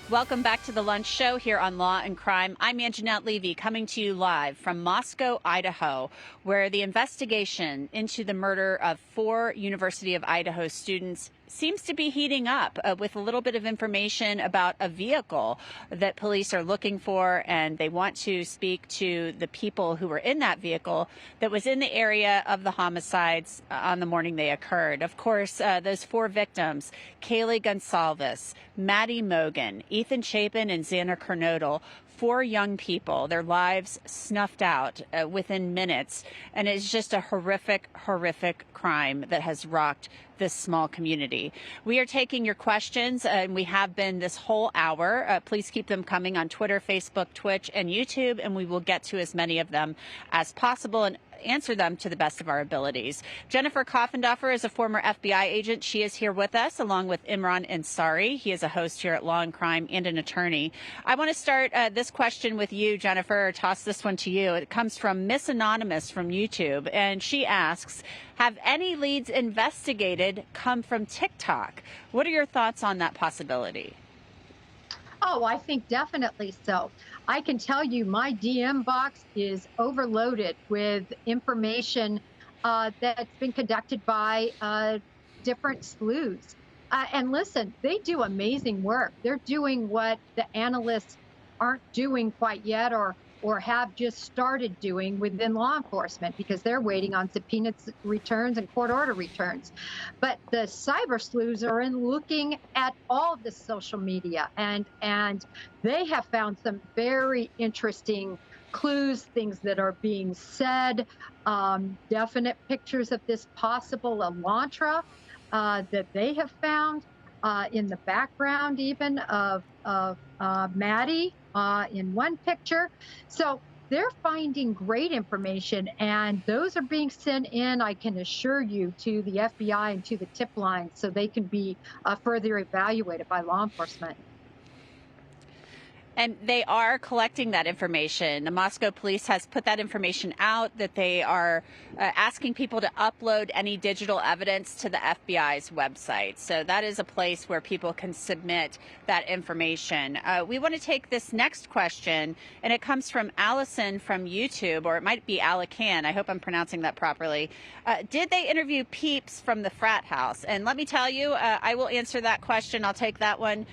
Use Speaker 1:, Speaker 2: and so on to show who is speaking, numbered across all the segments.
Speaker 1: Welcome back to the Lunch Show here on Law and Crime. I'm Angenette Levy, coming to you live from Moscow, Idaho, where the investigation into the murder of 4 University of Idaho students seems to be heating up with a little bit of information about a vehicle that police are looking for, and they want to speak to the people who were in that vehicle that was in the area of the homicides on the morning they occurred. Of course, those 4 victims, Kaylee Gonsalves, Maddie Mogan, Ethan Chapin, and Xana Kernodle, 4 young people, their lives snuffed out within minutes. And it's just a horrific, horrific crime that has rocked this small community. We are taking your questions, and we have been this whole hour. Please keep them coming on Twitter, Facebook, Twitch, and YouTube, and we will get to as many of them as possible and answer them to the best of our abilities. Jennifer Koffendorfer is a former FBI agent. She is here with us, along with Imran Ansari. He is a host here at Law and Crime and an attorney. I want to start this question with you, Jennifer, or toss this one to you. It comes from Miss Anonymous from YouTube, and she asks, have any leads investigated come from TikTok? What are your thoughts on that possibility?
Speaker 2: Oh, I think definitely so. I can tell you my DM box is overloaded with information that's been conducted by different sleuths. And listen, they do amazing work. They're doing what the analysts aren't doing quite yet, or have just started doing within law enforcement, because they're waiting on subpoena returns and court order returns. But the cyber sleuths are in looking at all of the social media, and they have found some very interesting clues, things that are being said, definite pictures of this possible Elantra that they have found in the background even of Maddie in one picture. So they're finding great information, and those are being sent in, I can assure you, to the FBI and to the tip line so they can be further evaluated by law enforcement.
Speaker 1: And they are collecting that information. The Moscow police has put that information out, that they are asking people to upload any digital evidence to the FBI's website. So that is a place where people can submit that information. We want to take this next question, and it comes from Allison from YouTube, or it might be Alacan. I hope I'm pronouncing that properly. Did they interview peeps from the frat house? And let me tell you, I will answer that question. I'll take that one.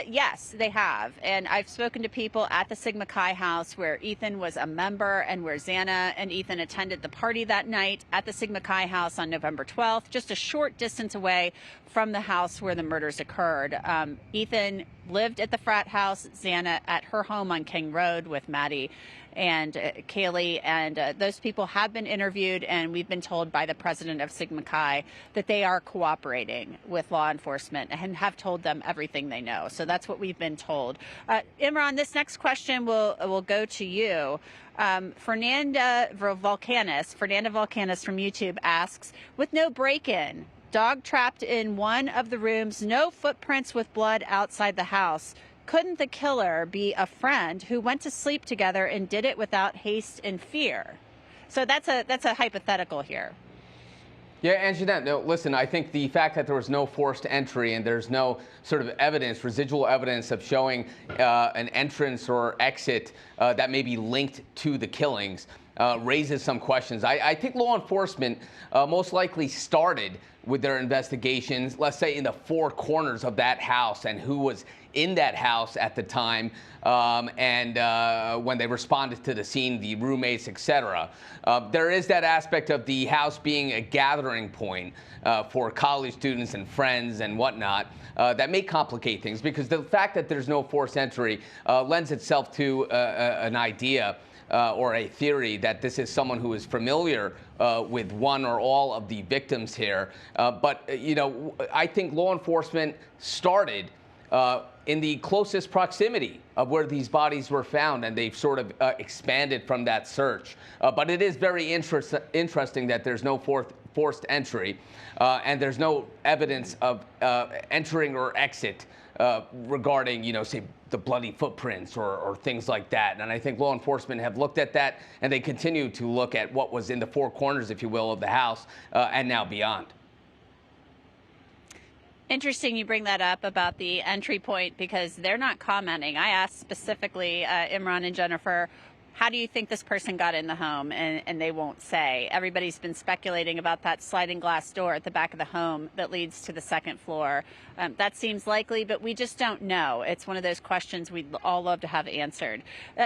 Speaker 1: Yes, they have. And I've spoken to people at the Sigma Chi house where Ethan was a member, and where Xana and Ethan attended the party that night at the Sigma Chi house on November 12th, just a short distance away from the house where the murders occurred. Ethan lived at the frat house, Xana at her home on King Road with Maddie and Kaylee, and those people have been interviewed, and we've been told by the president of Sigma Chi that they are cooperating with law enforcement and have told them everything they know. So that's what we've been told. Imran, this next question will go to you. Fernanda Volcanis from YouTube asks, with no break-in, dog trapped in one of the rooms, no footprints with blood outside the house, couldn't the killer be a friend who went to sleep together and did it without haste and fear? So that's a hypothetical here.
Speaker 3: Yeah, Angenette, no, listen, I think the fact that there was no forced entry and there's no sort of evidence, residual evidence of showing an entrance or exit that may be linked to the killings raises some questions. I think law enforcement most likely started with their investigations, let's say, in the 4 corners of that house and who was in that house at the time, and when they responded to the scene, the roommates, etc. There is that aspect of the house being a gathering point for college students and friends and whatnot that may complicate things, because the fact that there's no forced entry lends itself to an idea or a theory that this is someone who is familiar with one or all of the victims here. But, you know, I think law enforcement started in the closest proximity of where these bodies were found, and they've sort of expanded from that search. But it is very interesting that there's no forced entry, and there's no evidence of entering or exit regarding, you know, say, the bloody footprints or things like that. And I think law enforcement have looked at that, and they continue to look at what was in the 4 corners, if you will, of the house, and now beyond.
Speaker 1: Interesting you bring that up about the entry point because they're not commenting. I asked specifically Imran and Jennifer, how do you think this person got in the home? And they won't say. Everybody's been speculating about that sliding glass door at the back of the home that leads to the second floor. That seems likely, but we just don't know. It's one of those questions we'd all love to have answered.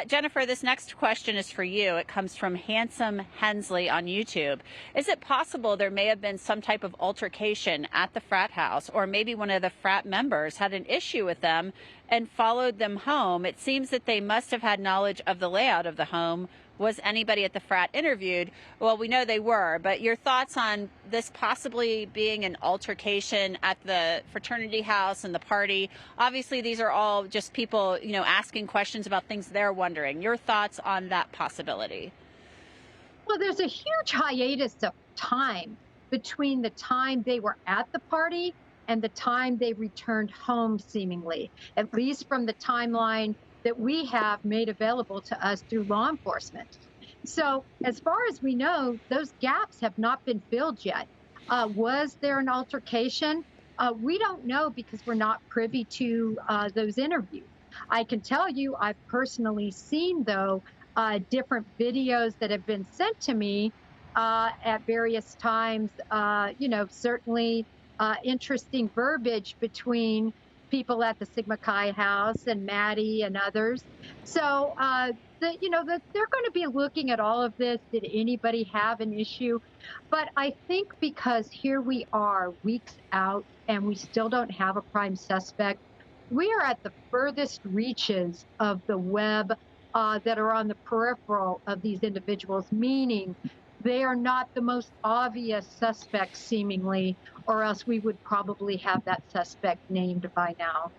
Speaker 1: Jennifer, this next question is for you. It comes from Handsome Hensley on YouTube. Is it possible there may have been some type of altercation at the frat house, or maybe one of the frat members had an issue with them and followed them home? It seems that they must have had knowledge of the layout of the home. Was anybody at the frat interviewed? Well, we know they were, but your thoughts on this possibly being an altercation at the fraternity house and the party? Obviously, these are all just people, asking questions about things they're wondering. Your thoughts on that possibility?
Speaker 2: Well, there's a huge hiatus of time between the time they were at the party and the time they returned home, seemingly, at least from the timeline that we have made available to us through law enforcement. So as far as we know, those gaps have not been filled yet. Was there an altercation? We don't know because we're not privy to those interviews. I can tell you I've personally seen, though, different videos that have been sent to me at various times, certainly interesting verbiage between people at the Sigma Chi house and Maddie and others. So, they're going to be looking at all of this. Did anybody have an issue? But I think because here we are weeks out and we still don't have a prime suspect, we are at the furthest reaches of the web that are on the peripheral of these individuals, meaning they are not the most obvious suspects, seemingly, or else we would probably have that suspect named by now.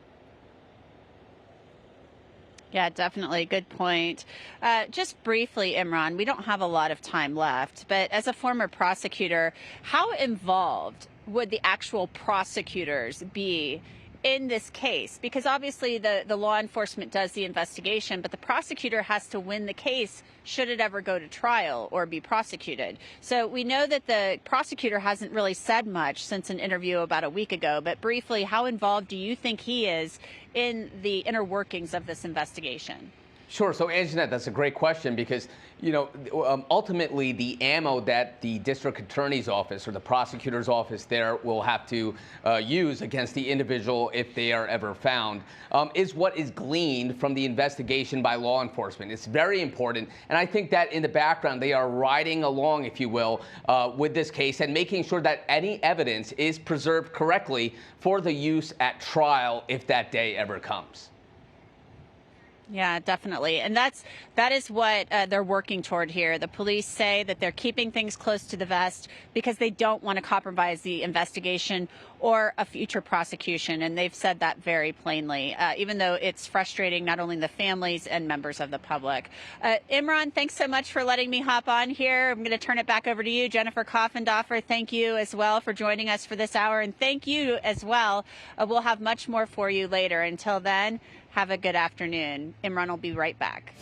Speaker 1: Yeah, definitely. Good point. Just briefly, Imran, we don't have a lot of time left, but as a former prosecutor, how involved would the actual prosecutors be in this case? Because obviously the law enforcement does the investigation, but the prosecutor has to win the case should it ever go to trial or be prosecuted. So we know that the prosecutor hasn't really said much since an interview about a week ago, but briefly, how involved do you think he is in the inner workings of this investigation?
Speaker 3: Sure. So, Angenette, that's a great question because, ultimately the ammo that the district attorney's office or the prosecutor's office there will have to use against the individual if they are ever found is what is gleaned from the investigation by law enforcement. It's very important. And I think that in the background, they are riding along, if you will, with this case and making sure that any evidence is preserved correctly for the use at trial if that day ever comes.
Speaker 1: Yeah, definitely. And that is what they're working toward here. The police say that they're keeping things close to the vest because they don't want to compromise the investigation or a future prosecution. And they've said that very plainly, even though it's frustrating not only the families and members of the public. Imran, thanks so much for letting me hop on here. I'm going to turn it back over to you. Jennifer Coffendorfer, thank you as well for joining us for this hour. And thank you as well. We'll have much more for you later. Until then, have a good afternoon. Imran will be right back.